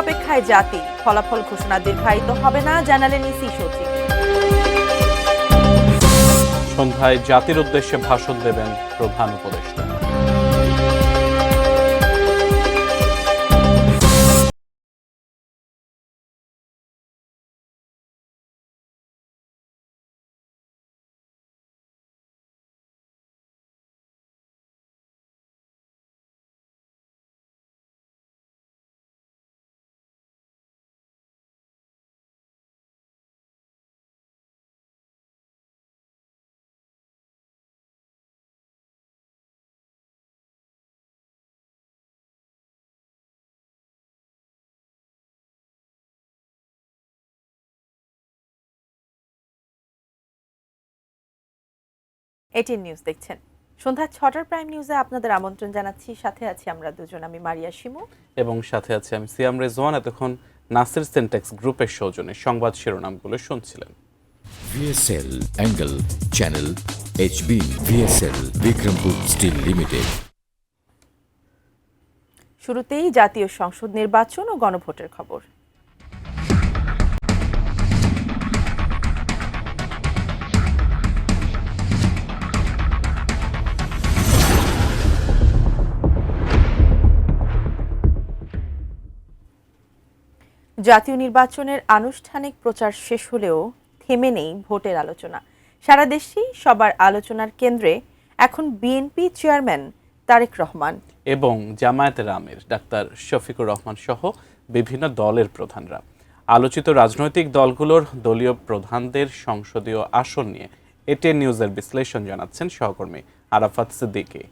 অপেক্ষায় জাতি, ফলাফল ঘোষণা দীর্ঘায়িত হবে না জানালেন ইসি সচিব। সন্ধ্যায় জাতির উদ্দেশ্যে ভাষণ দেবেন প্রধান উপদেষ্টা। এটিএন নিউজ দেখছেন। সন্ধ্যা ৬টার প্রাইম নিউজে আপনাদের আমন্ত্রণ জানাচ্ছি। সাথে আছি আমরা দুজন, আমি মারিয়া শিমু এবং সাথে আছে আমি সিয়াম রেজওয়ান। এতক্ষণ নাসির সিনটেক্স গ্রুপের সৌজন্যে সংবাদ শিরোনামগুলো শুনছিলেন। VSL Angle Channel HB VSL Bikrampur steel limited. শুরুতেই জাতীয় সংসদ নির্বাচন ও গণভোটের খবর। জাতীয় নির্বাচনের আনুষ্ঠানিক প্রচার শেষ হলেও থেমে নেই ভোটের আলোচনা। সারা দেশেই সবার আলোচনার কেন্দ্রে এখন বিএনপি চেয়ারম্যান তারেক রহমান এবং জামায়াতের আমির ডাক্তার শফিকুর রহমান সহ বিভিন্ন দলের প্রধানরা। আলোচিত রাজনৈতিক দলগুলোর দলীয় প্রধানদের সংসদীয় আসন নিয়ে এটিএন নিউজের বিশ্লেষণ জানাচ্ছেন সহকর্মী আরাফাত সিদ্দিকী।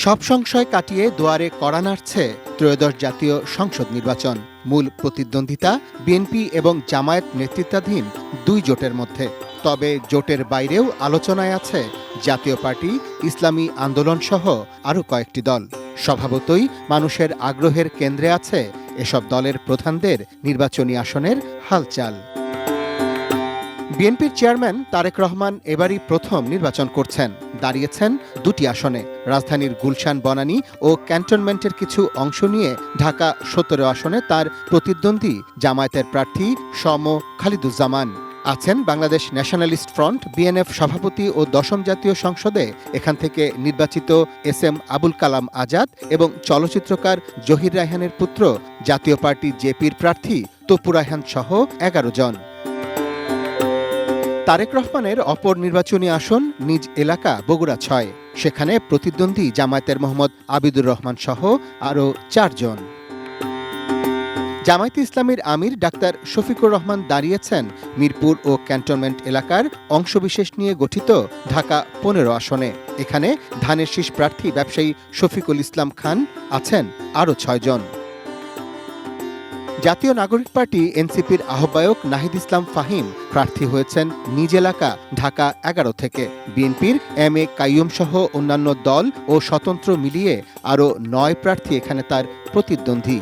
সব সংশয় কাটিয়ে দুয়ারে কড়া নাড়ছে ত্রয়োদশ জাতীয় সংসদ নির্বাচন। মূল প্রতিদ্বন্দ্বিতা বিএনপি এবং জামায়াত নেতৃত্বাধীন দুই জোটের মধ্যে। তবে জোটের বাইরেও আলোচনায় আছে জাতীয় পার্টি, ইসলামী আন্দোলন সহ আরও কয়েকটি দল। স্বভাবতই মানুষের আগ্রহের কেন্দ্রে আছে এসব দলের প্রধানদের নির্বাচনী আসনের হালচাল। বিএনপির চেয়ারম্যান তারেক রহমান এবারই প্রথম নির্বাচন করছেন। দাঁড়িয়েছেন দুটি আসনে, রাজধানীর গুলশান বনানী ও ক্যান্টনমেন্টের কিছু অংশ নিয়ে ঢাকা ১৭ আসনে তার প্রতিদ্বন্দ্বী জামায়াতের প্রার্থী সম খালিদুজ্জামান। আছেন বাংলাদেশ ন্যাশনালিস্ট ফ্রন্ট বিএনএফ সভাপতি ও দশম জাতীয় সংসদে এখান থেকে নির্বাচিত এস.এম. আবুল কালাম আজাদ এবং চলচ্চিত্রকার জহির রায়হানের পুত্র জাতীয় পার্টি জেপির প্রার্থী তপু রায়হান সহ ১১ জন। তারেক রহমানের অপর নির্বাচনী আসন নিজ এলাকা বগুড়া ৬। সেখানে প্রতিদ্বন্দ্বী জামায়াতের মোহাম্মদ আবিদুর রহমান সহ আরও ৪ জন। জামায়াতে ইসলামীর আমির ডাক্তার শফিকুর রহমান দাঁড়িয়েছেন মিরপুর ও ক্যান্টনমেন্ট এলাকার অংশবিশেষ নিয়ে গঠিত ঢাকা ১৫ আসনে। এখানে ধানের শীষ প্রার্থী ব্যবসায়ী শফিকুল ইসলাম খান আছেন আরও ৬ জন। জাতীয় নাগরিক পার্টি এনসিপির আহ্বায়ক নাহিদ ইসলাম ফাহিম প্রার্থী হয়েছেন নিজ এলাকা ঢাকা ১১ থেকে। বিএনপির এম.এ. কাইয়ুম সহ অন্যান্য দল ও স্বতন্ত্র মিলিয়ে আরও ৯ প্রার্থী এখানে তার প্রতিদ্বন্দ্বী।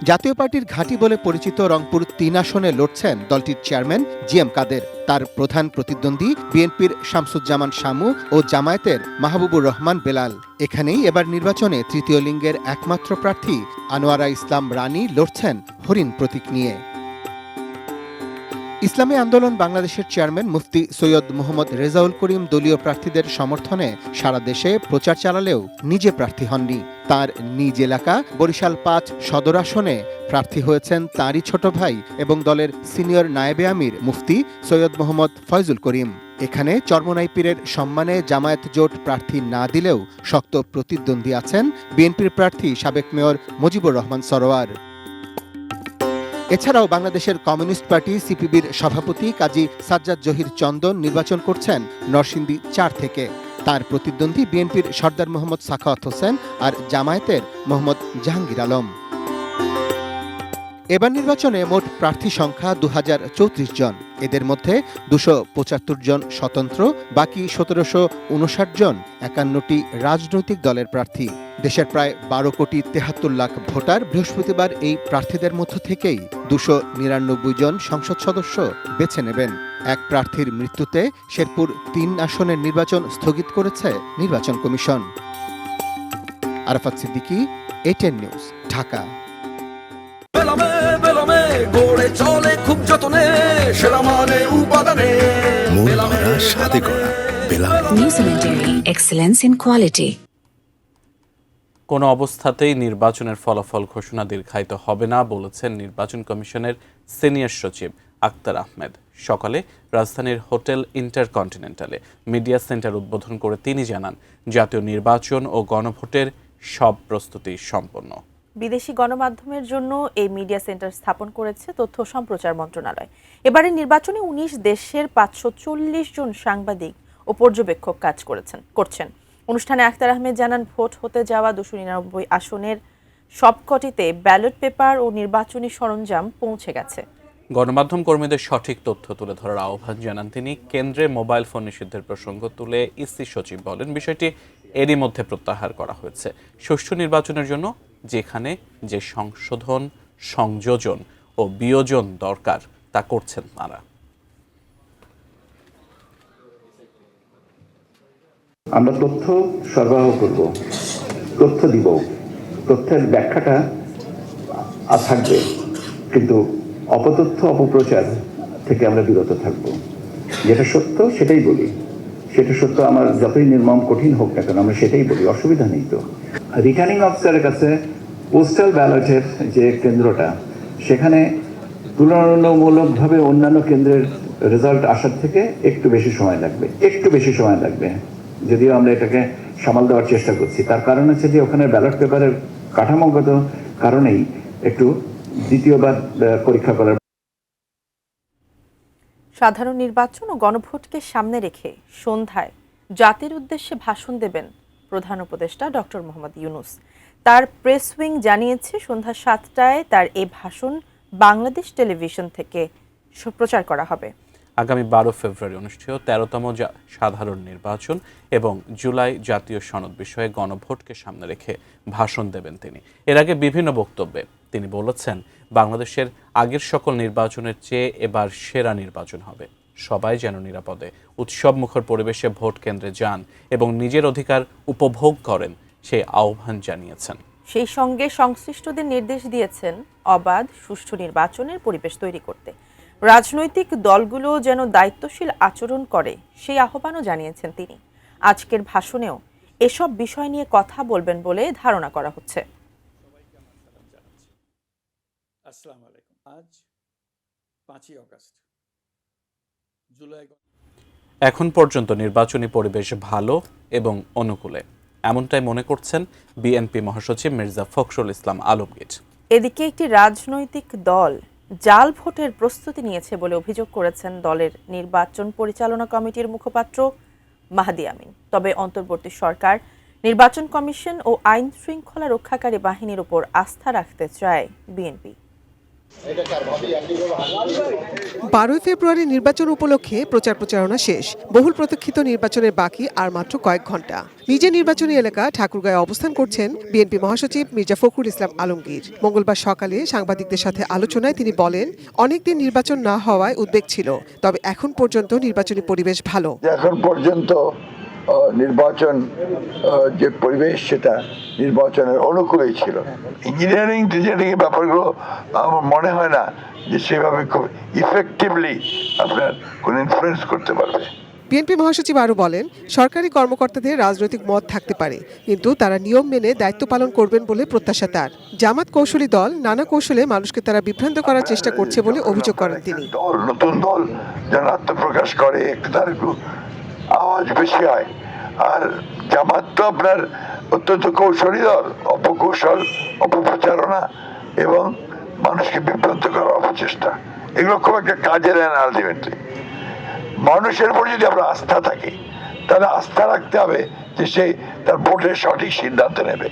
জাতীয় পার্টির ঘাঁটি বলে পরিচিত রংপুর ৩ আসনে লড়ছেন দলটির চেয়ারম্যান জি.এম. কাদের। তার প্রধান প্রতিদ্বন্দ্বী বিএনপির শামসুজ্জামান শামু ও জামায়াতের মাহবুবুর রহমান বেলাল। এখানেই এবার নির্বাচনে তৃতীয় লিঙ্গের একমাত্র প্রার্থী আনোয়ারা ইসলাম রানী লড়ছেন হরিণ প্রতীক নিয়ে। ইসলামী আন্দোলন বাংলাদেশের চেয়ারম্যান মুফতি সৈয়দ মোহাম্মদ রেজাউল করিম দলীয় প্রার্থীদের সমর্থনে সারা দেশে প্রচার চালালেও নিজে প্রার্থী হননি। তার নিজ এলাকা বরিশাল ৫ সদর আসনে প্রার্থী হয়েছেন তাঁরই ছোট ভাই এবং দলের সিনিয়র নায়েবে আমির মুফতি সৈয়দ মোহাম্মদ ফয়জুল করিম। এখানে চরমোনাই পীরের সম্মানে জামায়াত জোট প্রার্থী না দিলেও শক্ত প্রতিদ্বন্দ্বী আছেন বিএনপির প্রার্থী সাবেক মেয়র মুজিবুর রহমান সরোয়ার। এছাড়াও বাংলাদেশের কমিউনিস্ট পার্টি সিপিবির সভাপতি কাজী সাজ্জাদ জহির চন্দন নির্বাচন করছেন নরসিংদী ৪ থেকে। তার প্রতিদ্বন্দ্বী বিএনপির সর্দার মোহাম্মদ সাখাওয়াত হোসেন আর জামায়াতের মোহাম্মদ জাহাঙ্গীর আলম। এবার নির্বাচনে মোট প্রার্থী সংখ্যা ২০৩৪ জন। এদের মধ্যে ২৭৫ জন স্বতন্ত্র, বাকি ১৭৫৯ জন ৫১টি রাজনৈতিক দলের প্রার্থী। দেশের প্রায় ১২ কোটি ৭৩ লাখ ভোটার বৃহস্পতিবার এই প্রার্থীদের মধ্য থেকেই ২৯৯ জন সংসদ সদস্য বেছে নেবেন। এক প্রার্থীর মৃত্যুতে শেরপুর ৩ আসনের নির্বাচন স্থগিত করেছে নির্বাচন commission. Arafat Siddiqui, ATN news, Dhaka. গড়ে চলে খুব যতনে, সেরা মানে উপাদানে, মন ভরা স্বাদে গড়া বেলামে। New Dairy, excellence in quality. কোনো অবস্থাতেই নির্বাচনের ফলাফল ঘোষণা দীর্ঘায়িত হবে না বলেছেন নির্বাচন কমিশনের সিনিয়র সচিব আক্তার আহমেদ। সকালে রাজধানীর হোটেল ইন্টারকন্টিনেন্টালে মিডিয়া সেন্টার উদ্বোধন করে তিনি জানান, জাতীয় নির্বাচন ও গণভোটের সব প্রস্তুতি সম্পন্ন। বিদেশি গণমাধ্যমের জন্য এই মিডিয়া সেন্টার স্থাপন করেছে তথ্য ও সম্প্রচার মন্ত্রণালয়। এবারের নির্বাচনে ১৯ দেশের ৫৪০ জন সাংবাদিক ও পর্যবেক্ষক কাজ করছেন। অনুষ্ঠানে আক্তার আহমেদ জানান, ভোট হতে যাওয়া ২৯৯ আসনের সবকটিতে ব্যালট পেপার ও নির্বাচনী সরঞ্জাম পৌঁছে গেছে। গণমাধ্যম কর্মীদের সঠিক তথ্য তুলে ধরার আহ্বান জানান তিনি। কেন্দ্রে মোবাইল ফোন নিষিদ্ধের প্রসঙ্গ তুলে ইসি সচিব বলেন, বিষয়টি এরই মধ্যে প্রত্যাহার করা হয়েছে। সুষ্ঠু নির্বাচনের জন্য যেখানে যে সংশোধন, সংযোজন ও বিয়োজন দরকার তা করছেন তারা। আমরা তথ্য সরবরাহ করব, তথ্য দিব, তথ্যের ব্যাখ্যাটা থাকবে, কিন্তু অপতথ্য অপপ্রচার থেকে আমরা বিরত থাকব। যেটা সত্য সেটাই বলি, সেটা সত্য আমার যতই নির্মম কঠিন হোক না কেন আমরা সেটাই বলি, অসুবিধা নেই। তো রিটার্নিং অফিসারের কাছে পোস্টাল ব্যালটের যে কেন্দ্রটা, সেখানে তুলনামূলকভাবে অন্যান্য কেন্দ্রের রেজাল্ট আসার থেকে একটু বেশি সময় লাগবে, যদিও আমরা এটাকে সামাল দেওয়ার চেষ্টা করছি। তার কারণ হচ্ছে যে ওখানে ব্যালট পেপারের কাঠামোগত কারণেই একটু দ্বিতীয়বার পরীক্ষা করার। সাধারণ নির্বাচন ও গণভোটকে সামনে রেখে সন্ধ্যায় জাতির উদ্দেশ্যে ভাষণ দেবেন প্রধান উপদেষ্টা ডক্টর মোহাম্মদ ইউনূস। তার প্রেস উইং জানিয়েছে, সন্ধ্যা ৭টায় তার এই ভাষণ বাংলাদেশ টেলিভিশন থেকে প্রচার করা হবে। আগামী ১২ ফেব্রুয়ারি অনুষ্ঠেয় ১৩তম সাধারণ নির্বাচন এবং জুলাই জাতীয় সনদ বিষয়ে গণভোটকে সামনে রেখে ভাষণ দেবেন তিনি। এর আগে বিভিন্ন বক্তব্যে তিনি বলেছেন, বাংলাদেশের আগের সকল নির্বাচনের চেয়ে এবার সেরা নির্বাচন হবে। সবাই যেন নিরাপদে উৎসবমুখর পরিবেশে ভোট কেন্দ্রে যান এবং নিজের অধিকার উপভোগ করেন, সেই আহ্বান জানিয়েছেন। সেই সঙ্গে সংশ্লিষ্টদের নির্দেশ দিয়েছেন অবাধ সুষ্ঠু নির্বাচনের পরিবেশ তৈরি করতে। রাজনৈতিক দলগুলো যেন দায়িত্বশীল আচরণ করে সেই আহ্বানও জানিয়েছেন তিনি। আজকের ভাষণেও এসব বিষয় নিয়ে কথা বলবেন বলে ধারণা করা হচ্ছে। আসসালামু আলাইকুম। আজ ৫ই আগস্ট, জুলাই। এখন পর্যন্ত নির্বাচনী পরিবেশ ভালো এবং অনুকূলে, এমনটাই মনে করছেন বিএনপি মহাসচিব মির্জা ফখরুল ইসলাম আলমগীর। এদিকে একটি রাজনৈতিক দল জাল ভোটের প্রস্তুতি নিয়েছে বলে অভিযোগ করেছেন দলের নির্বাচন পরিচালনা কমিটির মুখপাত্র মাহদি আমিন। তবে অন্তর্বর্তী সরকার, নির্বাচন কমিশন ও আইন শৃঙ্খলা রক্ষাকারী বাহিনীর উপর আস্থা রাখতে চায় বিএনপি। ১২ ফেব্রুয়ারি নির্বাচন উপলক্ষে প্রচার প্রচারণা শেষ। বহুল প্রতীক্ষিত নির্বাচনের বাকি আর মাত্র কয়েক ঘন্টা। নিজের নির্বাচনী এলাকা ঠাকুরগাঁয়ে অবস্থান করছেন বিএনপি মহাসচিব মির্জা ফখরুল ইসলাম আলমগীর। মঙ্গলবার সকালে সাংবাদিকদের সাথে আলোচনায় তিনি বলেন, অনেকদিন নির্বাচন না হওয়ায় উদ্বেগ ছিল, তবে এখন পর্যন্ত নির্বাচনী পরিবেশ ভালো। এখন পর্যন্ত নির্বাচন যে পরিবেশ, সেটা নির্বাচনের অনুকূলেই ছিল। ইঞ্জিনিয়ারিং টিচারিং এর ব্যাপারগুলো আমার মনে হয় না যে সেভাবে খুব ইফেক্টিভলি আপনার কোনো ইনফ্লুয়েন্স করতে পারবে। বিএনপি মহাসচিব আরও বলেন, সরকারি কর্মকর্তাদের রাজনৈতিক মত থাকতে পারে, কিন্তু তারা নিয়ম মেনে দায়িত্ব পালন করবেন বলে প্রত্যাশা তার। জামাত কৌশলী দল নানা কৌশলে মানুষকে তারা বিভ্রান্ত করার চেষ্টা করছে বলে অভিযোগ করেন তিনি। নতুন দল যারা আত্মপ্রকাশ করে, একটু তার একটু আওয়াজ বেশি হয়। আর জামাত তো আপনার অত্যন্ত কৌশলী দল, অপকৌশল, অপপ্রচারণা এবং মানুষকে বিভ্রান্ত করার অপচেষ্টা, এগুলো খুব একটা কাজে দেয় না। আলটিমেটলি মানুষের উপর যদি আমরা আস্থা থাকে, তাহলে আস্থা রাখতে হবে যে সে তার ভোটের সঠিক সিদ্ধান্ত নেবে।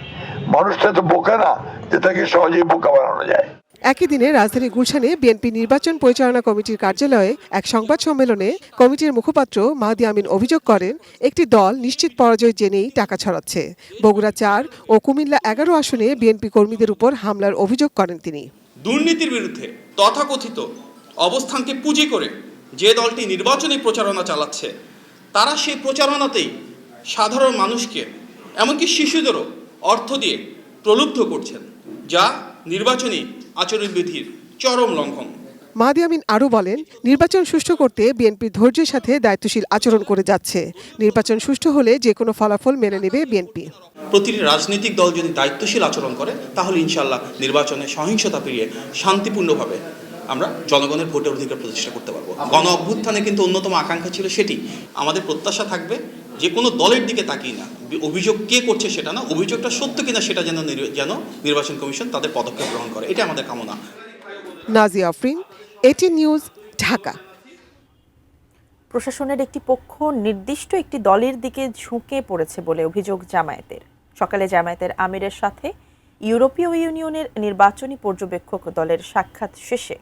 মানুষটা তো বোকা না যে তাকে সহজেই বোকা বানানো যায়। একই দিনে রাজধানী গুলশানে বিএনপি নির্বাচন পরিচালনা কমিটির কার্যালয়ে এক সংবাদ সম্মেলনে কমিটির মুখপাত্র মাহদি আমিন অভিযোগ করেন, একটি দল নিশ্চিত পরাজয় জেনেই টাকা ছড়াচ্ছে। বগুড়া ৪ ও কুমিল্লা ১১ আসনে বিএনপি কর্মীদের উপর হামলার অভিযোগ করেন তিনি। দুর্নীতির বিরুদ্ধে তথাকথিত অবস্থানকে পুঁজি করে যে দলটি নির্বাচনী প্রচারণা চালাচ্ছে তারা সেই প্রচারণাতেই সাধারণ মানুষকে এমনকি শিশুদেরও অর্থ দিয়ে প্রলুব্ধ করছেন, যা নির্বাচনী আচরণবিধির চরম লঙ্ঘন। মাহদী আমিন আরও বলেন, নির্বাচন সুষ্ঠু করতে বিএনপি ধৈর্যের সাথে দায়িত্বশীল আচরণ করে যাচ্ছে। নির্বাচন সুষ্ঠু হলে যে কোনো ফলাফল মেনে নেবে বিএনপি। প্রতিটি রাজনৈতিক দল যদি দায়িত্বশীল আচরণ করে তাহলে ইনশাল্লাহ নির্বাচনে সহিংসতা পেরিয়ে শান্তিপূর্ণভাবে আমরা জনগণের ভোটের অধিকার প্রতিষ্ঠা করতে পারবো। গণ অভ্যুত্থানে কিন্তু অন্যতম আকাঙ্ক্ষা ছিল সেটি। আমাদের প্রত্যাশা থাকবে যে কোনো দলের দিকে তাকিয়ে না, অভিযোগ কে করছে সেটা না, অভিযোগটা সত্য কিনা সেটা যেন নির্বাচন কমিশন তাদের পদক্ষেপ গ্রহণ করে, এটা আমাদের কামনা। Nazia Afrin, ATN news, Dhaka. প্রশাসনের একটি পক্ষ নির্দিষ্ট একটি দলের দিকে ঝুঁকে পড়েছে বলে অভিযোগ জামায়াতের। সকালে জামায়াতের আমিরের সাথে ইউরোপীয় ইউনিয়নের নির্বাচনী পর্যবেক্ষক দলের সাক্ষাৎ শেষে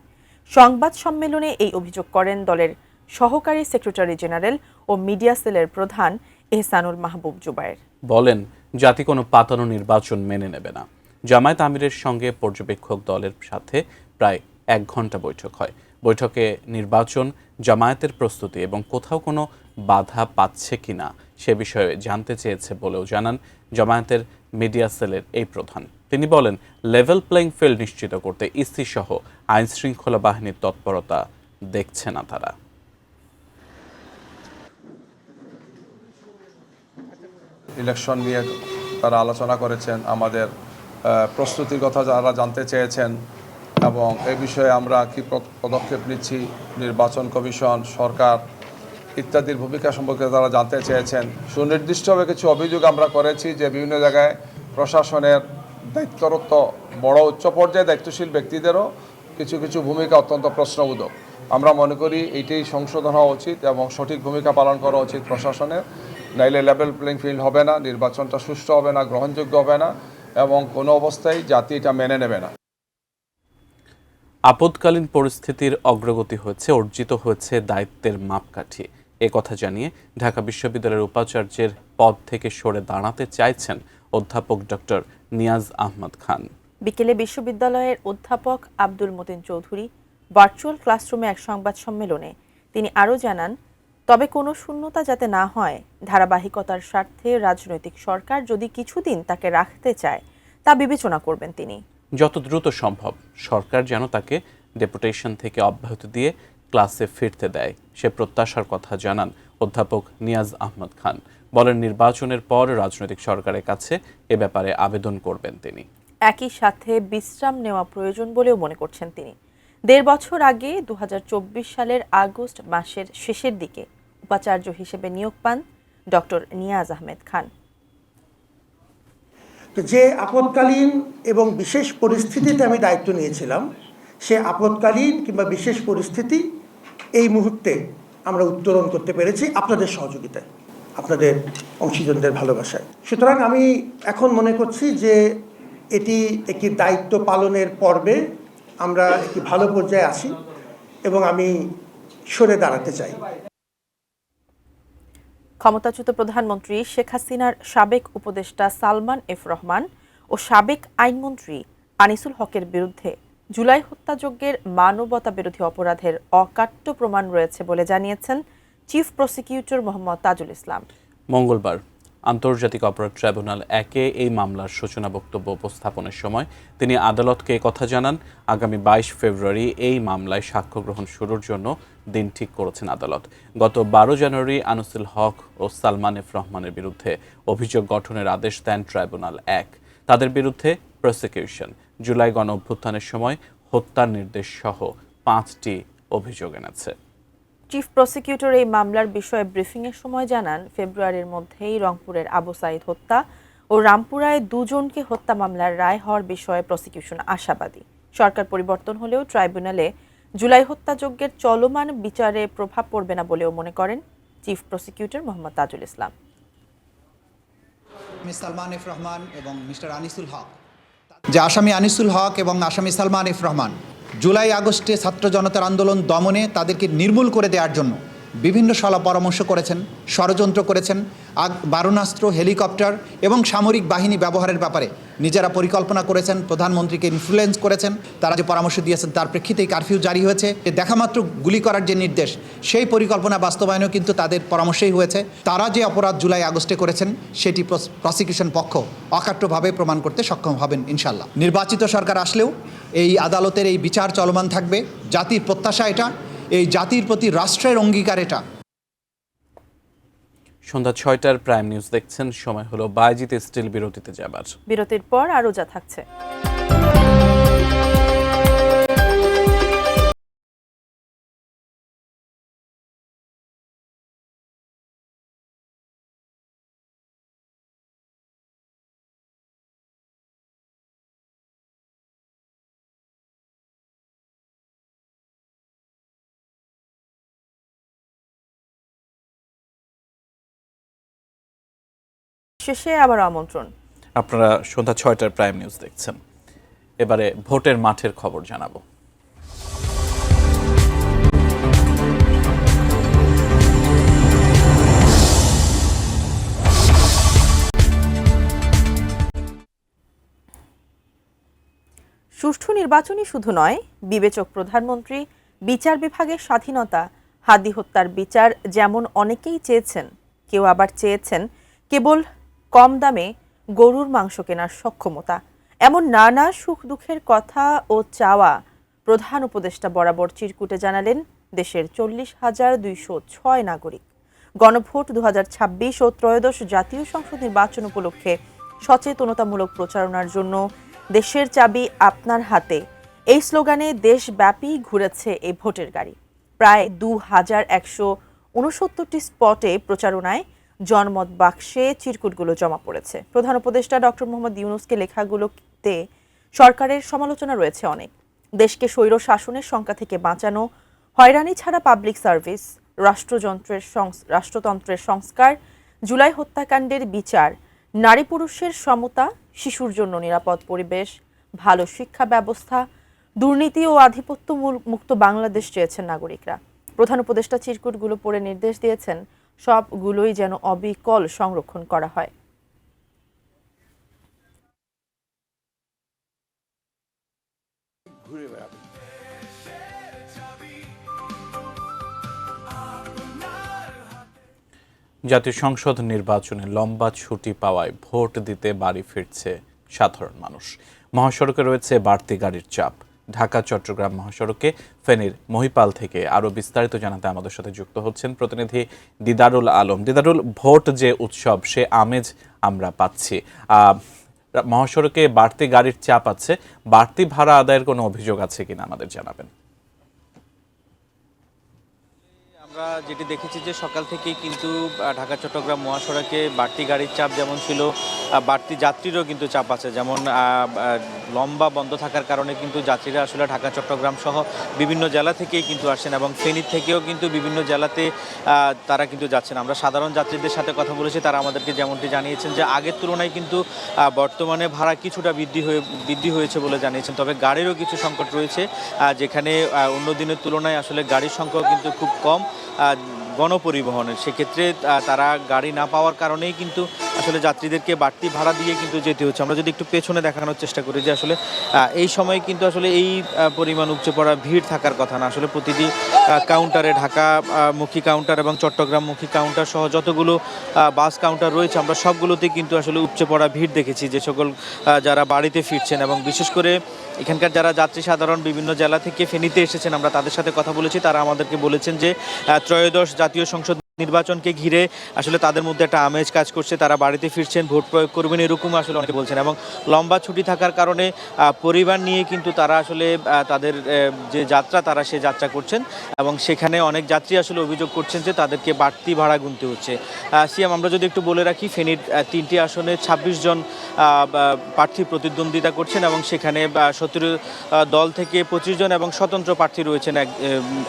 সংবাদ সম্মেলনে এই অভিযোগ করেন দলের সহকারী সেক্রেটারি জেনারেল ও মিডিয়া সেলের প্রধান এহসানুল মাহবুব জুবায়ের। বলেন, জাতি কোনো পাতানো নির্বাচন মেনে নেবে না। জামায়াত আমিরের সঙ্গে পর্যবেক্ষক দলের সাথে প্রায় 1 ঘন্টা বৈঠক হয়। বৈঠকে নির্বাচন, জামায়াতের প্রস্তুতি এবং কোথাও কোনো বাধা পাচ্ছে কিনা সে বিষয়ে জানতে চেয়েছে বলেও জানান জামায়াতের মিডিয়া সেলের এই প্রধান। তিনি বলেন, লেভেল প্লেইং ফিল্ড নিশ্চিত করতে ইসি সহ আইন শৃঙ্খলা বাহিনীর তৎপরতা দেখছে না তারা। ইলেকশন নিয়ে তারা আলোচনা করেছেন, আমাদের প্রস্তুতির কথা যারা জানতে চেয়েছেন এবং এই বিষয়ে আমরা কি পদক্ষেপ নিচ্ছি, নির্বাচন কমিশন, সরকার ইত্যাদির ভূমিকা সম্পর্কে তারা জানতে চেয়েছেন। সুনির্দিষ্টভাবে কিছু অভিযোগ আমরা করেছি যে বিভিন্ন জায়গায় প্রশাসনের দায়িত্বরত বড় উচ্চ পর্যায়ে দায়িত্বশীল ব্যক্তিদেরও কিছু কিছু ভূমিকা অত্যন্ত প্রশ্নবোধক। আমরা মনে করি এইটাই সংশোধন হওয়া উচিত এবং সঠিক ভূমিকা পালন করা উচিত প্রশাসনের, নাইলে লেভেল প্লেইং ফিল্ড হবে না, নির্বাচনটা সুষ্ঠু হবে না, গ্রহণযোগ্য হবে না এবং কোনো অবস্থায় জাতি এটা মেনে নেবে না। আপদকালীন পরিস্থিতির অগ্রগতি হয়েছে, অর্জিত হয়েছে দায়িত্বের মাপকাঠি। এ কথা জানিয়ে ঢাকা বিশ্ববিদ্যালয়ের উপাচার্যের পদ থেকে সরে দাঁড়াতে চাইছেন অধ্যাপক ডক্টর নিয়াজ আহমদ খান। বিকেলে বিশ্ববিদ্যালয়ের অধ্যাপক আব্দুল মতিন চৌধুরী ভার্চুয়াল ক্লাসরুমে এক সংবাদ সম্মেলনে তিনি আরও জানান, তবে কোনো শূন্যতা যাতে না হয়, ধারাবাহিকতার স্বার্থে রাজনৈতিক সরকার যদি কিছুদিন তাকে রাখতে চায় তা বিবেচনা করবেন তিনি। যত দ্রুত সম্ভব সরকার যেন তাকে ডেপুটেশন থেকে অব্যাহতি দিয়ে ক্লাসে ফিরতে দেয়, সে প্রত্যাশার কথা জানান অধ্যাপক নিয়াজ আহমদ খান। বলেন, নির্বাচনের পর রাজনৈতিক সরকারের কাছে এ ব্যাপারে আবেদন করবেন তিনি। একই সাথে বিশ্রাম নেওয়া প্রয়োজন বলেও মনে করছেন তিনি। 1.5 বছর আগে 2024 সালের আগস্ট মাসের শেষের দিকে উপাচার্য হিসেবে নিয়োগ পান ডক্টর নিয়াজ আহমেদ খান। যে আপদকালীন এবং বিশেষ পরিস্থিতিতে আমি দায়িত্ব নিয়েছিলাম, সে আপদকালীন কিংবা বিশেষ পরিস্থিতি এই মুহূর্তে আমরা উত্তরণ করতে পেরেছি আপনাদের সহযোগিতায়, আপনাদের অংশীজনদের ভালোবাসায়। সুতরাং আমি এখন মনে করছি যে এটি একটি দায়িত্ব পালনের পর্বে আমরা একটি ভালো পর্যায়ে আছি এবং আমি সরে দাঁড়াতে চাই। ক্ষমতাচ্যুত প্রধানমন্ত্রী শেখ হাসিনার সাবেক উপদেষ্টা সালমান এফ রহমান ও সাবেক আইনমন্ত্রী আনিসুল হকের বিরুদ্ধে জুলাই হত্যাযজ্ঞের মানবতা বিরোধী অপরাধের অকাট্য প্রমাণ রয়েছে বলে জানিয়েছেন চিফ প্রসিকিউটর মোহাম্মদ তাজুল ইসলাম। মঙ্গলবার আন্তর্জাতিক অপরাধ ট্রাইব্যুনাল 1-এ এই মামলার সূচনা বক্তব্য উপস্থাপনের সময় তিনি আদালতকে কথা জানান। আগামী 22 ফেব্রুয়ারি এই মামলায় সাক্ষ্য গ্রহণ শুরুর জন্য দিন ঠিক করেছেন আদালত। গত 12 জানুয়ারি আনিসুল হক ও সালমান এফ রহমানের বিরুদ্ধে অভিযোগ গঠনের আদেশ দেন ট্রাইব্যুনাল 1। তাদের বিরুদ্ধে প্রসিকিউশন জুলাই গণ অভ্যুত্থানের সময় হত্যার নির্দেশ সহ 5টি অভিযোগ এনেছে। চিফ প্রসিকিউটর এই মামলার বিষয়ে ব্রিফিংয়ের সময় জানান, ফেব্রুয়ারির মধ্যেই রংপুরের আবু সাইদ হত্যা ও রামপুরায় 2 জনকে হত্যা মামলার রায় হওয়ার বিষয়ে প্রসিকিউশন আশাবাদী। সরকার পরিবর্তন হলেও ট্রাইব্যুনালে জুলাই হত্যাযজ্ঞের চলমান বিচারে প্রভাব পড়বে না বলেও মনে করেন chief prosecutor Mohammad Tajul Islam. Salman F Rahman এবং মিস্টার আনিসুল হক, যে আসামি আনিসুল হক এবং আসামি সালমান এফ রহমান জুলাই আগস্টে ছাত্র জনতার আন্দোলন দমনে তাদেরকে নির্মূল করে দেওয়ার জন্য বিভিন্ন সলা পরামর্শ করেছেন, ষড়যন্ত্র করেছেন, বারুণাস্ত্র, হেলিকপ্টার এবং সামরিক বাহিনী ব্যবহারের ব্যাপারে নিজেরা পরিকল্পনা করেছেন, প্রধানমন্ত্রীকে ইনফ্লুয়েন্স করেছেন। তারা যে পরামর্শ দিয়েছেন তার প্রেক্ষিতেই কারফিউ জারি হয়েছে। দেখামাত্র গুলি করার যে নির্দেশ, সেই পরিকল্পনা বাস্তবায়নও কিন্তু তাদের পরামর্শেই হয়েছে। তারা যে অপরাধ জুলাই আগস্টে করেছেন সেটি প্রসিকিউশন পক্ষ অকাট্যভাবে প্রমাণ করতে সক্ষম হবেন ইনশাল্লাহ। নির্বাচিত সরকার আসলেও এই আদালতের এই বিচার চলমান থাকবে। জাতির প্রত্যাশা এটা, এই জাতির প্রতি রাষ্ট্রের অঙ্গীকার এটা। সন্ধ্যা ৬টার প্রাইম নিউজ দেখছেন। সময় হলো বায়জিৎ স্টিল বিরতিতে যাবার। বিরতির পর আরো যা থাকছে। শেষে আবার আমন্ত্রণ। আপনারা সন্ধ্যা ৬টার প্রাইম নিউজ দেখছেন। এবারে ভোটের মাঠের খবর জানাবো। সুষ্ঠু নির্বাচনই শুধু নয়, বিবেচক প্রধানমন্ত্রী, বিচার বিভাগের স্বাধীনতা, হাদি হত্যার বিচার যেমন অনেকেই চেয়েছেন, কেউ আবার চেয়েছেন কেবল কম দামে গরুর মাংস কেনার সক্ষমতা। এমন নানা সুখ দুঃখের কথা ও চাওয়া প্রধান উপদেষ্টা বরাবর চিরকুটে জানালেন দেশের 40,206 নাগরিক। গণভোট 2026 ও ত্রয়োদশ জাতীয় সংসদ নির্বাচন উপলক্ষে সচেতনতামূলক প্রচারণার জন্য দেশের চাবি আপনার হাতে, এই স্লোগানে দেশব্যাপী ঘুরেছে এই ভোটের গাড়ি। প্রায় 2169টি স্পটে প্রচারণায় জনমত বাক্সে চিরকুটগুলো জমা পড়েছে। প্রধান উপদেষ্টা ডক্টর মোহাম্মদ ইউনূসকে লেখাগুলোতে সরকারের সমালোচনা রয়েছে অনেক। দেশকে স্বৈর শাসনের শঙ্কা থেকে বাঁচানো, হয়রানি ছাড়া পাবলিক সার্ভিস, রাষ্ট্রতন্ত্রের সংস্কার, জুলাই হত্যাকাণ্ডের বিচার, নারী পুরুষের সমতা, শিশুর জন্য নিরাপদ পরিবেশ, ভালো শিক্ষা ব্যবস্থা, দুর্নীতি ও আধিপত্য মুক্ত বাংলাদেশ চেয়েছেন নাগরিকরা। প্রধান উপদেষ্টা চিরকুটগুলো পড়ে নির্দেশ দিয়েছেন সবগুলোই যেন অবিকল সংরক্ষণ করা হয়। ঘুরে বেড়াবে। জাতীয় সংসদ নির্বাচনে লম্বা ছুটি পাওয়ায় ভোট দিতে বাড়ি ফিরছে সাধারণ মানুষ। মহাসড়কে রয়েছে বাড়তি গাড়ির চাপ। ঢাকা চট্টগ্রাম মহাসড়কে ফেনীর মহিপাল থেকে আরো বিস্তারিত জানাতে আমাদের সাথে যুক্ত হচ্ছেন প্রতিনিধি দিদারুল আলম। দিদারুল, ভোট যে উৎসব সে আমেজ আমরা পাচ্ছি। মহাসড়কে বাড়তি গাড়ির চাপ আছে, বাড়তি ভাড়া আদায়ের কোনো অভিযোগ আছে কিনা আমাদের জানাবেন। আমরা যেটি দেখেছি যে সকাল থেকেই কিন্তু ঢাকা চট্টগ্রাম মহাসড়কে বাড়তি গাড়ির চাপ যেমন ছিল, বাড়তি যাত্রীরও কিন্তু চাপ আছে। যেমন লম্বা বন্ধ থাকার কারণে কিন্তু যাত্রীরা আসলে ঢাকা চট্টগ্রাম সহ বিভিন্ন জেলা থেকেই কিন্তু আসেন এবং ফেনীর থেকেও কিন্তু বিভিন্ন জেলাতে তারা কিন্তু যাচ্ছেন। আমরা সাধারণ যাত্রীদের সাথে কথা বলেছি, তারা আমাদেরকে যেমনটি জানিয়েছেন যে আগের তুলনায় কিন্তু বর্তমানে ভাড়া কিছুটা বৃদ্ধি হয়েছে বলে জানিয়েছেন। তবে গাড়িরও কিছু সংকট রয়েছে, যেখানে অন্য দিনের তুলনায় আসলে গাড়ির সংখ্যাও কিন্তু খুব কম গণপরিবহনের। সেক্ষেত্রে তারা গাড়ি না পাওয়ার কারণেই কিন্তু আসলে যাত্রীদেরকে বাড়তি ভাড়া দিয়ে কিন্তু যেতে হচ্ছে। আমরা যদি একটু পেছনে দেখানোর চেষ্টা করি যে আসলে এই সময় কিন্তু আসলে এই পরিমাণ উপচে পড়া ভিড় থাকার কথা না। আসলে প্রতিটি কাউন্টারে, ঢাকামুখী কাউন্টার এবং চট্টগ্রামমুখী কাউন্টার সহ যতগুলো বাস কাউন্টার রয়েছে আমরা সবগুলোতে কিন্তু আসলে উপচে পড়া ভিড় দেখেছি, যে সকল যারা বাড়িতে ফিরছেন এবং বিশেষ করে এখানকার যারা যাত্রী সাধারণ বিভিন্ন জেলা থেকে ফেনীতে এসেছেন, আমরা তাদের সাথে কথা বলেছি। তারা আমাদেরকে বলেছেন যে ত্রয়োদশ জাতীয় সংসদ নির্বাচনকে ঘিরে আসলে তাদের মধ্যে একটা আমেজ কাজ করছে, তারা বাড়িতে ফিরছেন, ভোট প্রয়োগ করবেন, এরকম আসলে অনেকে বলছেন। এবং লম্বা ছুটি থাকার কারণে পরিবার নিয়ে কিন্তু তারা আসলে তাদের যে যাত্রা তারা সে যাত্রা করছেন এবং সেখানে অনেক যাত্রী আসলে অভিযোগ করছেন যে তাদেরকে বাড়তি ভাড়া গুনতে হচ্ছে। সিএম, আমরা যদি একটু বলে রাখি, ফেনীর 3টি আসনে 26 জন প্রার্থী প্রতিদ্বন্দ্বিতা করছেন এবং সেখানে 17 দল থেকে 25 জন এবং স্বতন্ত্র প্রার্থী রয়েছেন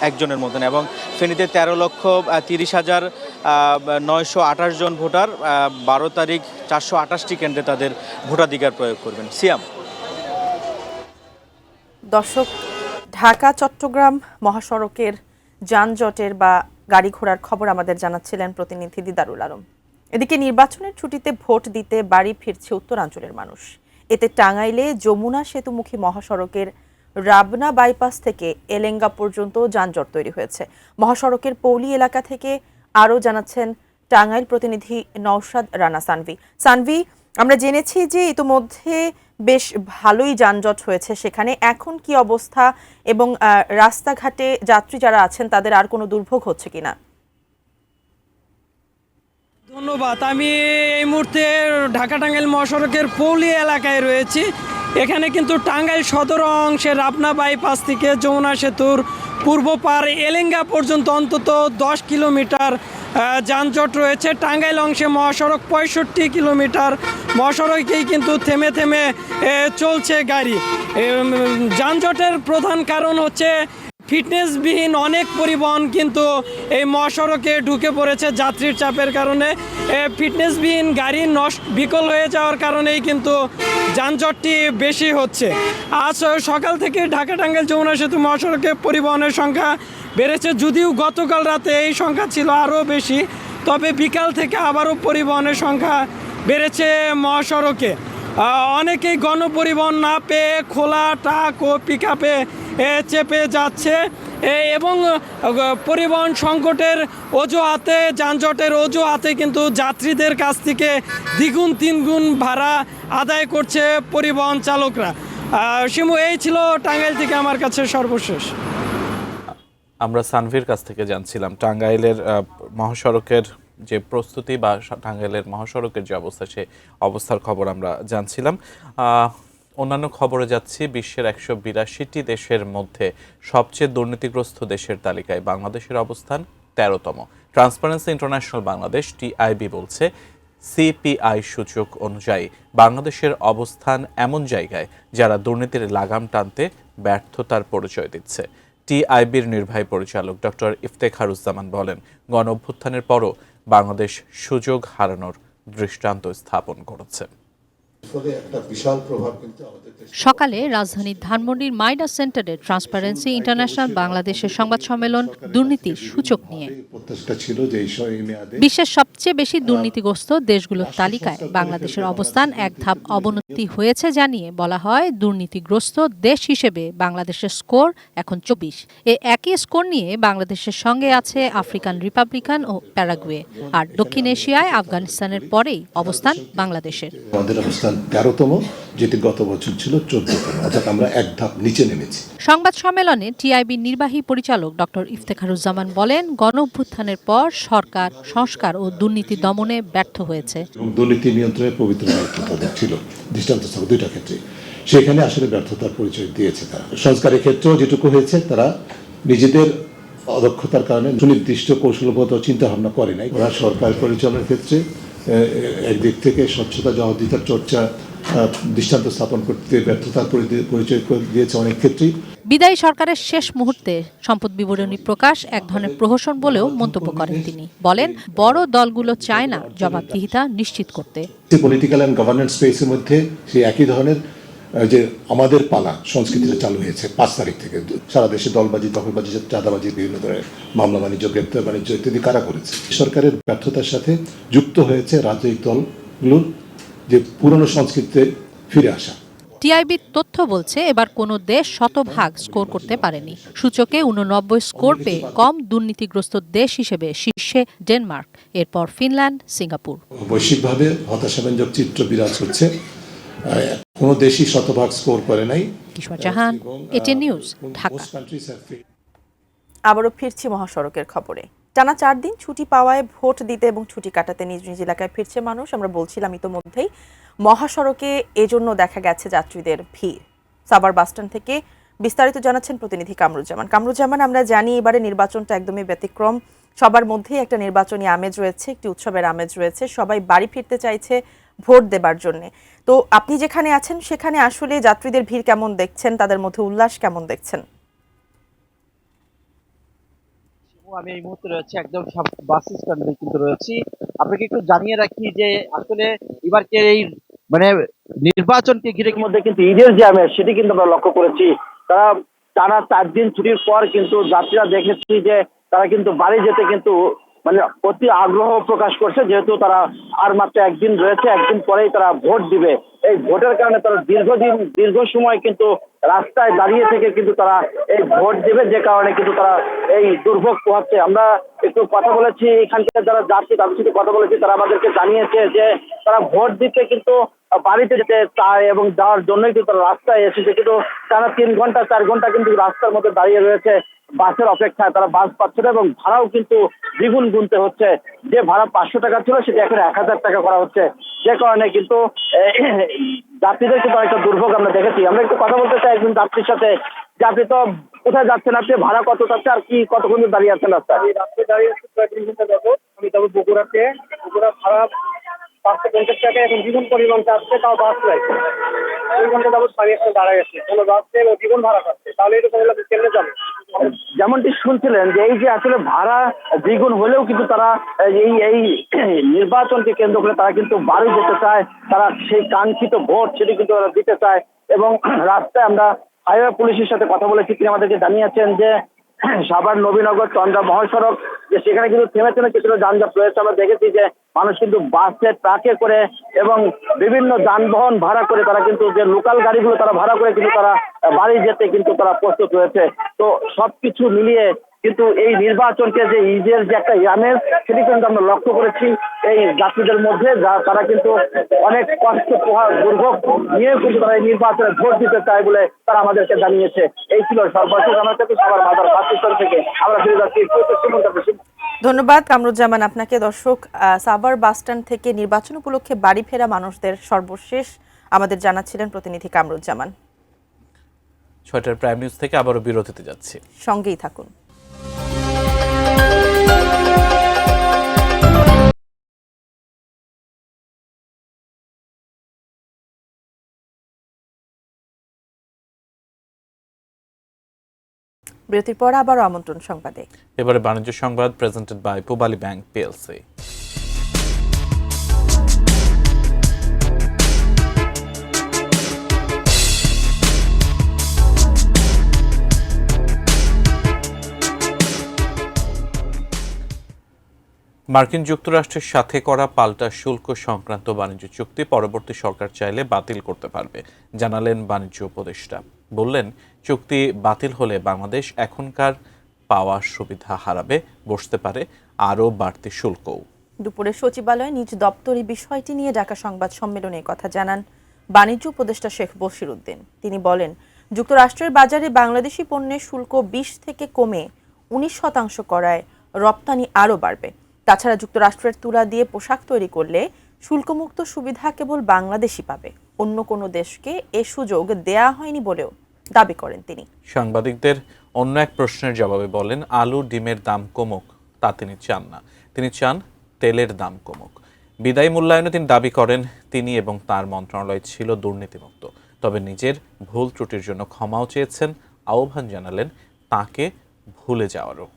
একজনের মতন। এবং ফেনীতে 13,30,928 জন ভোটার 12 তারিখ 428টি কেন্দ্রে তাদের ভোটাধিকার প্রয়োগ করবেন। সিয়াম। দর্শক, ঢাকা চট্টগ্রাম মহাসড়কের যানজটের বা গাড়ি ঘোড়ার খবর আমাদের জানাচ্ছিলেন প্রতিনিধি দিদারুল আলম। এদিকে নির্বাচনের ছুটিতে ভোট দিতে বাড়ি ফিরছে উত্তরাঞ্চলের মানুষ। এতে টাঙ্গাইলে যমুনা সেতুমুখী মহাসড়কের রাবনা বাইপাস থেকে এলেঙ্গা পর্যন্ত যানজট তৈরি হয়েছে। মহাসড়কের পৌলি এলাকা থেকে আরও জানাচ্ছেন টাঙ্গাইল প্রতিনিধি নওশাদ রানা সানভি। সানভি, আমরা জেনেছি যে ইতোমধ্যে বেশ ভালোই যানজট হয়েছে সেখানে, এখন কি অবস্থা এবং রাস্তাঘাটে যাত্রী যারা আছেন তাদের আর কোনো দুর্ভোগ হচ্ছে কিনা? ধন্যবাদ। আমি এই মুহূর্তে ঢাকা টাঙ্গাইল মহাসড়কের পৌলি এলাকায় রয়েছি। এখানে কিন্তু টাঙ্গাইল সদর অংশের রাবনা বাইপাস থেকে যমুনা সেতুর পূর্ব পার এলেঙ্গা পর্যন্ত অন্তত 10 কিলোমিটার যানজট রয়েছে। টাঙ্গাইল অংশে মহাসড়ক 65 কিলোমিটার মহাসড়কেই কিন্তু থেমে থেমে চলছে গাড়ি। যানজটের প্রধান কারণ হচ্ছে ফিটনেসবিহীন অনেক পরিবহন কিন্তু এই মহাসড়কে ঢুকে পড়েছে যাত্রীর চাপের কারণে। ফিটনেসবিহীন গাড়ি বিকল হয়ে যাওয়ার কারণেই কিন্তু যানজটটি বেশি হচ্ছে। আজ সকাল থেকে ঢাকা টাঙ্গাইল যমুনা সেতু মহাসড়কে পরিবহনের সংখ্যা বেড়েছে, যদিও গতকাল রাতে এই সংখ্যা ছিল আরও বেশি, তবে বিকাল থেকে আবারও পরিবহনের সংখ্যা বেড়েছে মহাসড়কে। অনেকেই গণপরিবহন না পেয়ে খোলা ট্রাক ও পিকআপে চেপে যাচ্ছে এবং পরিবহন সংকটের অজুহাতে, যানজটের অজুহাতে কিন্তু যাত্রীদের কাছ থেকে দ্বিগুণ তিনগুণ ভাড়া আদায় করছে পরিবহন চালকরা। শিমু, এই ছিল টাঙ্গাইল থেকে আমার কাছে সর্বশেষ। আমরা সানভির কাছ থেকে জানছিলাম টাঙ্গাইলের মহাসড়কের যে প্রস্তুতি বা টাঙ্গাইলের মহাসড়কের যে অবস্থা, সে অবস্থার খবর আমরা জানছিলাম। অন্যান্য খবরে যাচ্ছি। বিশ্বের 182টি দেশের মধ্যে সবচেয়ে দুর্নীতিগ্রস্ত দেশের তালিকায় বাংলাদেশের অবস্থান 13তম। ট্রান্সপারেন্সি ইন্টারন্যাশনাল বাংলাদেশ টিআইবি বলছে, সিপিআই সূচক অনুযায়ী বাংলাদেশের অবস্থান এমন জায়গায় যারা দুর্নীতির লাগাম টানতে ব্যর্থতার পরিচয় দিচ্ছে। টিআইবির নির্বাহী পরিচালক ডক্টর ইফতেখারুজ্জামান বলেন, গণ অভ্যুত্থানের পরও বাংলাদেশ সুযোগ হারানোর দৃষ্টান্ত স্থাপন করেছে। সকালে রাজধানীর ধানমন্ডির মাইডা সেন্টারে ট্রান্সপারেন্সি ইন্টারন্যাশনাল বাংলাদেশের সংবাদ সম্মেলন দুর্নীতির সূচক নিয়ে। বিশ্বের সবচেয়ে বেশি দুর্নীতিগ্রস্ত দেশগুলোর তালিকায় বাংলাদেশের অবস্থান এক ধাপ অবনতি হয়েছে জানিয়ে বলা হয়, দুর্নীতিগ্রস্ত দেশ হিসেবে বাংলাদেশের স্কোর এখন 24। এই একই স্কোর নিয়ে বাংলাদেশের সঙ্গে আছে আফ্রিকান রিপাবলিকান ও প্যারাগুয়ে। আর দক্ষিণ এশিয়ায় আফগানিস্তানের পরেই অবস্থান বাংলাদেশের। 13তম, যেটি গত বছর ছিল 14তম, অর্থাৎ আমরা এক ধাপ নিচে নেমেছি। সংবাদ সম্মেলনে টিআইবির নির্বাহী পরিচালক ডক্টর ইফতেখারুজ্জামান বলেন, গণ অভ্যুত্থানের পর সরকার সংস্কার ও দুর্নীতি দমনে ব্যর্থ হয়েছে। দুর্নীতি নিয়ন্ত্রণে পবিত্র দায়িত্ব তাদের ছিল, দৃষ্টান্ত স্থাপন দুইটা ক্ষেত্রে। সেখানে আসলে ব্যর্থতার পরিচয় দিয়েছে তারা। সংস্কারের ক্ষেত্রেও যেটুকু হয়েছে, তারা নিজেদের অদক্ষতার কারণে সুনির্দিষ্ট কৌশলগত চিন্তা ভাবনা করে নাই। ওরা সরকার পরিচালনার ক্ষেত্রে একদিক থেকে স্বচ্ছতা, জবাবদিহিতার চর্চা দৃষ্টান্ত স্থাপন করতে ব্যর্থতার পরিচয় দিয়েছে অনেক ক্ষেত্রেই। বিদায়ী সরকারের শেষ মুহূর্তে সম্পদ বিবরণী প্রকাশ এক ধরনের প্রহসন বলেও মন্তব্য করেন তিনি। বলেন, বড় দলগুলো চায় না জবাবদিহিতা নিশ্চিত করতে। পলিটিক্যাল অ্যান্ড গভর্নেন্স স্পেসের মধ্যে সেই একই ধরনের যে আমাদের পালা সংস্কৃতিটা চালু হয়েছে 5 তারিখ থেকে। সারা দেশে দলবাজি, দখলবাজি, চাঁদাবাজি, বিভিন্ন ধরনের মামলা বাণিজ্য, গ্রেপ্তার বাণিজ্য ইত্যাদি কারা করেছে। সরকারের ব্যর্থতার সাথে যুক্ত হয়েছে রাজনৈতিক দলগুলোর যে পুরনো সংস্কৃতিতে ফিরে আসা। টিআইবির তথ্য বলছে, এবার কোনো দেশ 100% স্কোর করতে পারেনি। সূচকে 89 স্কোর পেয়ে কম দুর্নীতিগ্রস্ত দেশ হিসেবে শীর্ষে ডেনমার্ক, এরপর ফিনল্যান্ড, সিঙ্গাপুর। বৈশ্বিকভাবে হতাশাব্যঞ্জক চিত্র বিরাজ করছে। কোনো দেশই 100% স্কোর করে নাই। কিশোর জাহান, এটিএন নিউজ, ঢাকা। আবারও ফিরছি মহাসড়কের খবরে। টানা 4 দিন ছুটি পাওয়ায় ভোট দিতে এবং ছুটি কাটাতে নিজ নিজ এলাকায় ফিরছে মানুষ। আমরা বলছিলাম ইতোমধ্যেই মহাসড়কে এজন্য দেখা গেছে যাত্রীদের ভিড়। সাভার বাসস্ট্যান্ড থেকে বিস্তারিত জানাচ্ছেন প্রতিনিধি কামরুজ্জামান। কামরুজ্জামান, আমরা জানি এবারে নির্বাচনটা একদমই ব্যতিক্রম। সবার মধ্যেই একটা নির্বাচনী আমেজ রয়েছে, একটি উৎসবের আমেজ রয়েছে। সবাই বাড়ি ফিরতে চাইছে ভোট দেবার জন্য। তো আপনি যেখানে আছেন সেখানে আসলে যাত্রীদের ভিড় কেমন দেখছেন, তাদের মধ্যে উল্লাস কেমন দেখছেন? আমি এই মুহূর্তে রয়েছে একদম বাস স্ট্যান্ডে কিন্তু রয়েছি। আপনাকে একটু জানিয়ে রাখি যে আসলে এবারকে এই নির্বাচনকে ঘিরে মধ্যে কিন্তু ঈদের যে আমেজ সেটি কিন্তু আমরা লক্ষ্য করেছি। তারা টানা 4 দিন ছুটির পর কিন্তু যাত্রীরা দেখেছি যে তারা কিন্তু বাড়ি যেতে কিন্তু মানে অতি আগ্রহ প্রকাশ করছে, যেহেতু তারা আর মাত্র একদিন রয়েছে, একদিন পরেই তারা ভোট দিবে। এই ভোটের কারণে তারা দীর্ঘ সময় কিন্তু রাস্তায় দাঁড়িয়ে থেকে কিন্তু তারা এই ভোট দেবে, যে কারণে কিন্তু তারা এই দুর্ভোগ পোহাচ্ছে। আমরা একটু কথা বলেছি এখানকার যারা যাত্রী, তাদের সাথে কথা বলেছি, তারা আমাদেরকে জানিয়েছে যে তারা ভোট দিতে কিন্তু বাড়িতে যেতে চায় এবং যাওয়ার জন্যই কিন্তু তারা রাস্তায় এসেছে, কিন্তু তারা 3 ঘন্টা 4 ঘন্টা কিন্তু রাস্তার মধ্যে দাঁড়িয়ে রয়েছে বাসের অপেক্ষায়। তারা বাস পাচ্ছে না এবং ভাড়াও কিন্তু দ্বিগুণ গুনতে হচ্ছে। যে ভাড়া 500 টাকা ছিল সেটা এখন 1000 টাকা করা হচ্ছে, যে কারণে কিন্তু যাত্রীদের কিন্তু একটা দুর্ভোগ আমরা দেখেছি। আমরা একটু কথা বলতে চাই একজন যাত্রীর সাথে। যাত্রী তো কোথায় যাচ্ছেন আপনি, ভাড়া কত যাচ্ছে আর কি কতক্ষণ দাঁড়িয়ে আছেন রাস্তায়? রাস্তায় দাঁড়িয়ে আছি প্রায় 3 ঘন্টা যাবো। আমি যাবো বগুড়াতে, বগুড়া ভাড়া 550 টাকা, এখন দ্বিগুণ পরিমাণ যাচ্ছে, তাও বাস নাই। 2 ঘন্টা যাবো আমি এখানে দাঁড়ায় আছি, কোনো বাস নেই এবং দ্বিগুণ ভাড়া পাচ্ছে, তাহলে এটা তাহলে কেমনে যাবে? যেমনটি শুনছিলেন যে এই যে আসলে ভাড়া দ্বিগুণ হলেও কিন্তু তারা এই নির্বাচনকে কেন্দ্র করে তারা কিন্তু বাড়ি যেতে চায়, তারা সেই কাঙ্ক্ষিত ভোট সেটি কিন্তু তারা দিতে চায়। এবং রাস্তায় আমরা হাইওয়ে পুলিশের সাথে কথা বলেছি, তিনি আমাদেরকে জানিয়েছেন যে সাভার নবীনগর চন্দ্রা মহাসড়ক, যে সেখানে কিন্তু থেমে থেমে কিছুটা যানজট রয়েছে। আমরা দেখেছি যে মানুষ কিন্তু বাসে, ট্রাকে করে এবং বিভিন্ন যানবাহন ভাড়া করে তারা কিন্তু যে লোকাল গাড়িগুলো তারা ভাড়া করে কিন্তু তারা বাড়ি যেতে কিন্তু তারা প্রস্তুত রয়েছে। তো সবকিছু মিলিয়ে কিন্তু এই নির্বাচনকে যে ঈদের যে একটা আমেজ, সেটি কিন্তু আমরা লক্ষ্য করেছি এই যাত্রীদের মধ্যে, যা তারা কিন্তু অনেক কষ্ট দুর্ভোগ নিয়ে কিন্তু তারা এই নির্বাচনে ভোট দিতে চায় বলে তারা আমাদেরকে জানিয়েছে। এই ছিল সর্বশেষ আমার কাছে সবার বাজার পাকিস্তান থেকে। আমরা ফিরে যাচ্ছি। ধন্যবাদ কামরুজ্জামান আপনাকে। দর্শক, সাভার বাসস্ট্যান্ড থেকে নির্বাচন উপলক্ষে বাড়ি ফেরা মানুষদের সর্বশেষ আমাদের জানাচ্ছিলেন প্রতিনিধি কামরুজ্জামান। 6টার প্রাইম নিউজ থেকে আবারও বিরতিতে যাচ্ছি, সঙ্গেই থাকুন। বিরতির পর আবারও আমন্ত্রণ সংবাদে। এবারে বাণিজ্য সংবাদ presented by Pubali bank PLC. মার্কিন যুক্তরাষ্ট্রের সাথে করা পাল্টা শুল্ক সংক্রান্ত বাণিজ্য চুক্তি পরবর্তী সরকার চাইলে বাতিল করতে পারবে, জানালেন বাণিজ্য উপদেষ্টা। বললেন, চুক্তি বাতিল হলে বাংলাদেশ এখনকার পাওয়া সুবিধা হারাবে, বসতে পারে আরও বাড়তি শুল্কও। দুপুরে সচিবালয়ে নিজ দপ্তরি বিষয়টি নিয়ে ঢাকা সংবাদ সম্মেলনে কথা জানান বাণিজ্য উপদেষ্টা শেখ বশির উদ্দিন। তিনি বলেন, যুক্তরাষ্ট্রের বাজারে বাংলাদেশি পণ্যের শুল্ক 20 থেকে কমে 19% করায় রপ্তানি আরও বাড়বে। তাছাড়া যুক্তরাষ্ট্রের তুলা দিয়ে পোশাক তৈরি করলে শুল্কমুক্ত সুবিধা কেবল বাংলাদেশই পাবে, অন্য কোনো দেশকে এ সুযোগ দেয়া হয়নি বলেও দাবি করেন তিনি। সাংবাদিকদের অন্য এক প্রশ্নের জবাবে বলেন, আলু ডিমের দাম কমুক তা তিনি চান না, তিনি চান তেলের দাম কমুক। বিদায়ী মূল্যায়নে তিনি দাবি করেন তিনি এবং তার মন্ত্রণালয় ছিল দুর্নীতিমুক্ত, তবে নিজের ভুল ত্রুটির জন্য ক্ষমাও চেয়েছেন, আহ্বান জানালেন তাকে ভুলে যাওয়ারও।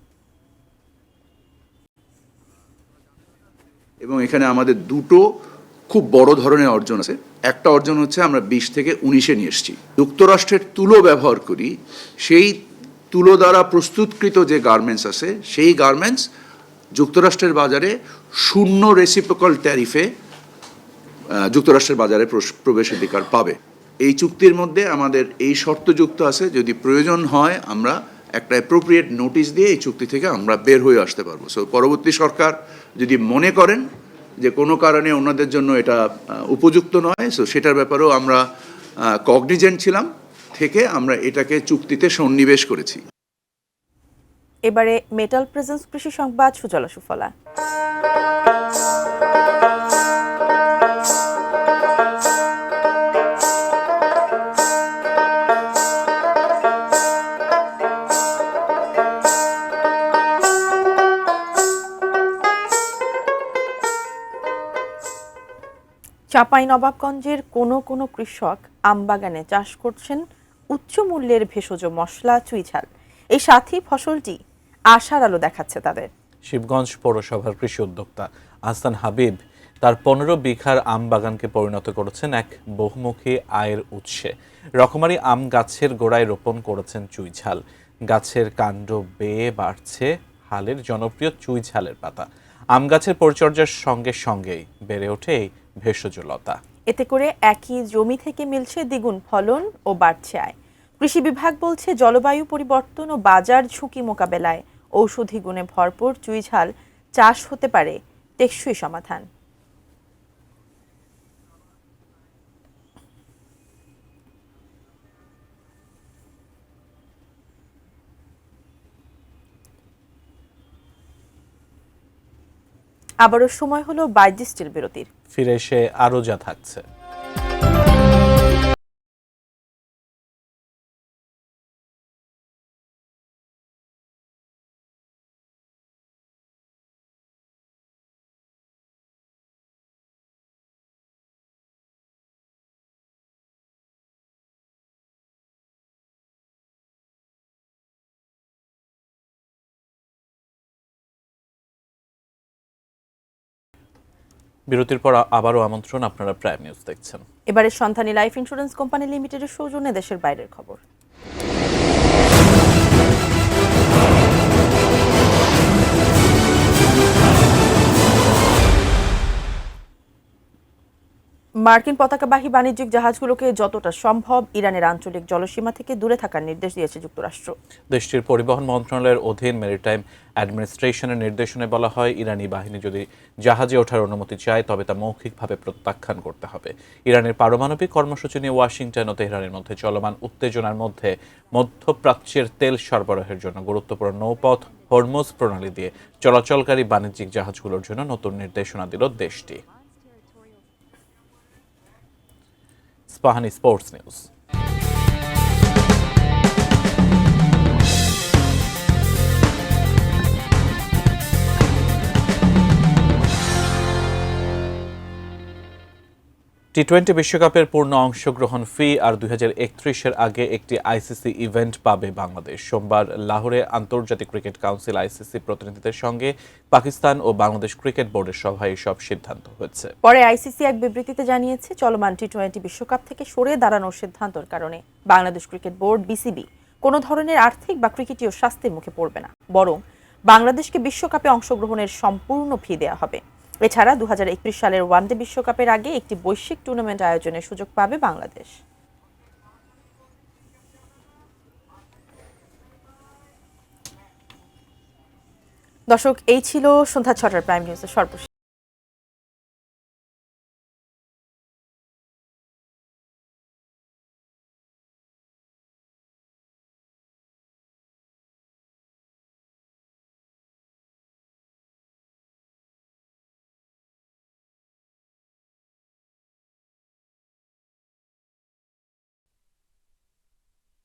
এবং এখানে আমাদের দুটো খুব বড় ধরনের অর্জন আছে। একটা অর্জন হচ্ছে আমরা 20 থেকে 19-এ নিয়ে এসেছি। যুক্তরাষ্ট্রের তুলো ব্যবহার করি, সেই তুলো দ্বারা প্রস্তুতকৃত যে গার্মেন্টস আছে, সেই গার্মেন্টস যুক্তরাষ্ট্রের বাজারে 0 রেসিপ্রোকাল ট্যারিফে যুক্তরাষ্ট্রের বাজারে প্রবেশাধিকার পাবে। এই চুক্তির মধ্যে আমাদের এই শর্ত যুক্ত আছে, যদি প্রয়োজন হয় আমরা একটা অ্যাপ্রোপ্রিয়েট নোটিশ দিয়ে এই চুক্তি থেকে আমরা বের হয়ে আসতে পারবো। সো পরবর্তী সরকার যদি মনে করেন যে কোনো কারণে ওনাদের জন্য এটা উপযুক্ত নয়, সো সেটার ব্যাপারেও আমরা কগনিজেন্ট ছিলাম, থেকে আমরা এটাকে চুক্তিতে সন্নিবেশ করেছি। এবারে মেটাল প্রেজেন্স কৃষি সংবাদ সুজলা সুফলা। চাঁপাইনবাবগঞ্জের কোনো কৃষক আমবাগানে চাষ করছেন উচ্চ মূল্যের ভেষজ মশলা চুইঝাল। এই সাথী ফসলটি আশার আলো দেখাচ্ছে তাদের। শিবগঞ্জ পৌরসভার কৃষি উদ্যোক্তা আহসান হাবিব তার 15 বিঘার আম বাগানকে পরিণত করেছেন এক বহুমুখী আয়ের উৎসে। রকমারি আম গাছের গোড়ায় রোপণ করেছেন চুই ঝাল। গাছের কাণ্ড বেয়ে বাড়ছে হালের জনপ্রিয় চুই ঝালের পাতা। আম গাছের পরিচর্যার সঙ্গে সঙ্গেই বেড়ে ওঠে এই ভেষজ লতা। এতে করে একই জমি থেকে মিলছে দ্বিগুণ ফলন ও বাড়ছে আয়। কৃষি বিভাগ বলছে, জলবায়ু পরিবর্তন ও বাজার ঝুঁকি মোকাবেলায় ঔষধি গুণে ভরপুর চুই ঝাল চাষ হতে পারে টেকসই সমাধান। আবারও সময় হলো বাইজিস্টের বিরতির। ফিরে এসে আরও যা থাকছে। বিরতির পর আবারও আমন্ত্রণ, আপনারা প্রাইম নিউজ দেখছেন। এবারে সন্ধানী লাইফ ইন্স্যুরেন্স কোম্পানি লিমিটেডের সৌজন্যে দেশের বাইরের খবর। মার্কিন পতাকাবাহী বাণিজ্যিক জাহাজগুলোকে যতটা সম্ভব ইরানের আঞ্চলিক জলসীমা থেকে দূরে থাকার নির্দেশ দিয়েছে যুক্তরাষ্ট্র। দেশটির পরিবহন মন্ত্রণালয়ের অধীন মেরিটাইম অ্যাডমিনিস্ট্রেশনের নির্দেশনায় বলা হয়, ইরানি বাহিনী যদি জাহাজে ওঠার অনুমতি চায় তবে তা মৌখিকভাবে প্রত্যাখ্যান করতে হবে। ইরানের পারমাণবিক কর্মসূচি নিয়ে ওয়াশিংটন ও তেহরানের মধ্যে চলমান উত্তেজনার মধ্যে মধ্যপ্রাচ্যের তেল সরবরাহের জন্য গুরুত্বপূর্ণ নৌপথ হরমুজ প্রণালী দিয়ে চলাচলকারী বাণিজ্যিক জাহাজগুলোর জন্য নতুন নির্দেশনা দিল দেশটি। Ispahani sports news. টি-20 বিশ্বকাপের পূর্ণ অংশগ্রহণ ফি আর 2031-এর আগে একটি আইসিসি ইভেন্ট পাবে বাংলাদেশ। সোমবার লাহোরে আন্তর্জাতিক ক্রিকেট কাউন্সিল আইসিসি প্রতিনিধিদের সঙ্গে পাকিস্তান ও বাংলাদেশ ক্রিকেট বোর্ডের সভায় এসব সিদ্ধান্ত হয়েছে। পরে আইসিসি এক বিবৃতিতে জানিয়েছে, চলমান টি-20 বিশ্বকাপ থেকে সরে দাঁড়ানোর সিদ্ধান্তের কারণে বাংলাদেশ ক্রিকেট বোর্ড বিসিবি কোনো ধরনের আর্থিক বা ক্রিকেটীয় শাস্তির মুখে পড়বে না, বরং বাংলাদেশকে বিশ্বকাপে অংশগ্রহণের সম্পূর্ণ ফি দেওয়া হবে। এছাড়া 2021 সালের ওয়ানডে বিশ্বকাপের আগে একটি বৈশ্বিক টুর্নামেন্ট আয়োজনের সুযোগ পাবে বাংলাদেশ। দর্শক, এই ছিল সন্ধ্যা 6টার প্রাইম নিউজের সর্বশেষ